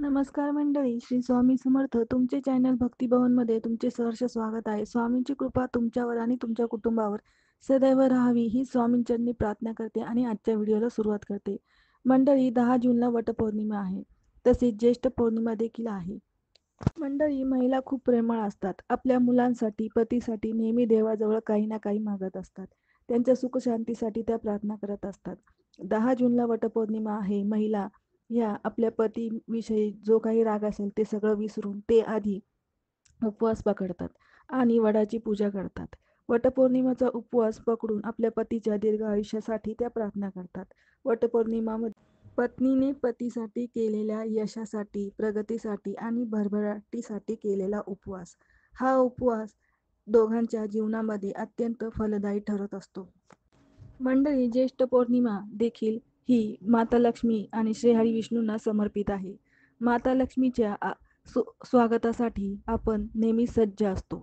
नमस्कार मंडळी, श्री स्वामी समर्थ. तुमचे चॅनल भक्तिभवनमध्ये तुमचे सहर्ष स्वागत आहे. स्वामींची कृपा तुमच्यावर आणि तुमच्या कुटुंबावर सदैव राहावी ही स्वामींचरणी प्रार्थना करते आणि आजच्या व्हिडिओला सुरुवात करते. मंडळी, 10 जूनला वटपौर्णिमा आहे. तसेच ज्येष्ठ पौर्णिमा देखील आहे. मंडळी, महिला खूप प्रेमळ असतात. आपल्या मुलांसाठी, पतीसाठी नेहमी देवाजवळ काही ना काही मागत असतात. त्यांच्या सुखशांतीसाठी त्या प्रार्थना करत असतात. 10 जूनला वटपौर्णिमा आहे. महिला ह्या आपल्या पतीविषयी जो काही राग असेल ते सगळं विसरून ते आधी उपवास पकडतात आणि वडाची पूजा करतात. वटपौर्णिमेचा उपवास पकडून आपल्या पतीच्या दीर्घ आयुष्यासाठी त्या प्रार्थना करतात. वटपौर्णिमामध्ये पत्नीने पतीसाठी केलेल्या यशासाठी, प्रगतीसाठी आणि भरभराटीसाठी केलेला उपवास. हा उपवास दोघांच्या जीवनामध्ये अत्यंत फलदायी ठरत असतो. मंडळी, ज्येष्ठ पौर्णिमा देखील ही माता लक्ष्मी आणि श्रीहरी विष्णूंना समर्पित आहे. माता लक्ष्मीच्या स्वागतासाठी आपण नेहमी सज्ज असतो.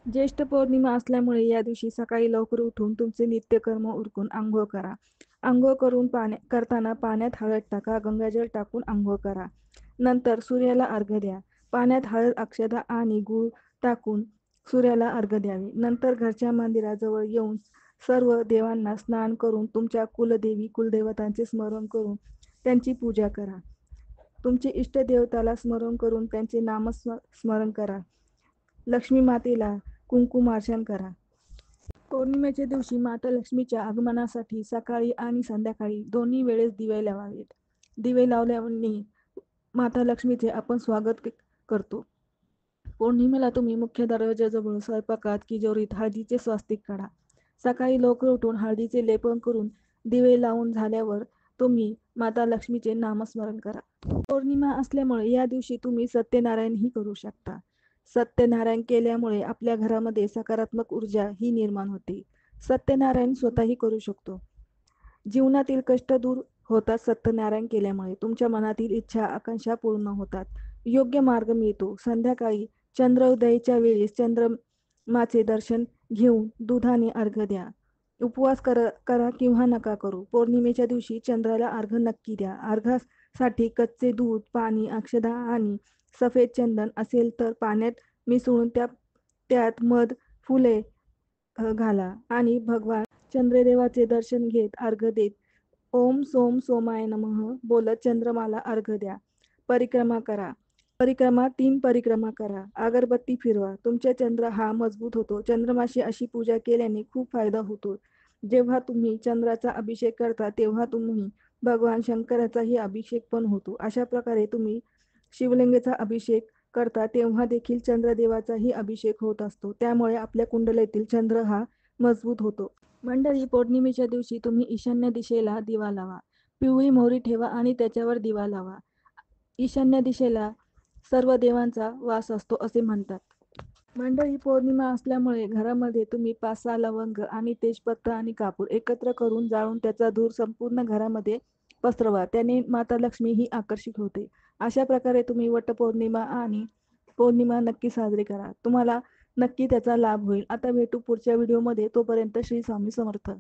ज्येष्ठ पौर्णिमा असल्यामुळे या दिवशी सकाळी लवकर उठून तुमचे नित्यकर्म उरकून आंघोळ करा. आंघोळ करून करताना पाण्यात हळद टाका, गंगाजल टाकून आंघोळ करा. नंतर सूर्याला अर्घ्य द्या. पाण्यात हळद, अक्षता आणि गूळ टाकून सूर्याला अर्घ्य द्यावे. नंतर घरच्या मंदिराजवळ येऊन सर्व देवांना स्नान करून तुमच्या कुलदेवी, कुलदेवतांचे स्मरण करून त्यांची पूजा करा. तुमचे इष्टदेवताला स्मरण करून त्यांचे नामस्मरण करा. लक्ष्मी मातेला कुंकुमार्चन करा. पौर्णिमेच्या दिवशी माता लक्ष्मीच्या आगमनासाठी सकाळी आणि संध्याकाळी दोन्ही वेळेस दिवे लावावेत. दिवे लावल्याने माता लक्ष्मीचे आपण स्वागत करतो. पौर्णिमेला तुम्ही मुख्य दरवाजाजवळ स्वयंपाकात तिजोरीत हळदीचे स्वास्तिक काढा. सकाळी लवकर उठून हळदीचे लेपन करून दिवे लावून झाल्यावर तुम्ही माता लक्ष्मीचे नामस्मरण करा. पौर्णिमा असल्यामुळे या दिवशी तुम्ही सत्यनारायणही करू शकता. सत्यनारायण केल्यामुळे आपल्या घरामध्ये सकारात्मक ऊर्जा ही निर्माण होते. सत्यनारायण स्वतःही करू शकतो. जीवनातील कष्ट दूर होतात. सत्यनारायण केल्यामुळे तुमच्या मनातील इच्छा, आकांक्षा पूर्ण होतात. योग्य मार्ग मिळतो. संध्याकाळी चंद्रोदयाच्या वेळेस चंद्रमाचे दर्शन घेऊन दुधाने अर्घ्य द्या. उपवास करा किंवा नका करू. पौर्णिमेच्या दिवशी चंद्राला अर्घ्य नक्की द्या. अर्घ्यासाठी कच्चे दूध, पाणी, अक्षता आणि सफेद चंदन असेल तर पाण्यात मिसळून त्यात मध, फुले घाला आणि भगवान चंद्रदेवाचे दर्शन घेत अर्घ्य देत ओम सोम सोमाय नमः बोलत चंद्रमाला अर्घ्य द्या. परिक्रमा करा. 3 परिक्रमा करा. अगरबत्ती फिरवा. तुमचा चंद्र हा मजबूत होतो. चंद्रमाशी अशी पूजा केल्याने खूप फायदा होतो. जेव्हा तुम्ही चंद्राचा अभिषेक करता तेव्हा तुम्ही भगवान शंकराचाही अभिषेक पण होतो. अशा प्रकारे तुम्ही शिवलिंगाचा अभिषेक करता तेव्हा देखील चंद्रदेवाचाही अभिषेक होत असतो. त्यामुळे आपल्या कुंडलीतील चंद्र हा मजबूत होतो. मंडळी, पौर्णिमेच्या दिवशी तुम्ही ईशान्य दिशेला दिवा लावा. पिवळी मोहरी ठेवा आणि त्याच्यावर दिवा लावा. ईशान्य दिशेला सर्व देवांचा वास असतो असे म्हणतात. मंडळी, पौर्णिमा असल्यामुळे घरामध्ये तुम्ही 5-6 लवंग आणि तेजपत्ता आणि कापूर एकत्र करून जाळून त्याचा धूर संपूर्ण घरामध्ये पसरवा. त्याने माता लक्ष्मी ही आकर्षित होते. अशा प्रकारे तुम्ही वटपौर्णिमा आणि पौर्णिमा नक्की साजरी करा. तुम्हाला नक्की त्याचा लाभ होईल. आता भेटू पुढच्या व्हिडिओमध्ये. तोपर्यंत श्री स्वामी समर्थ.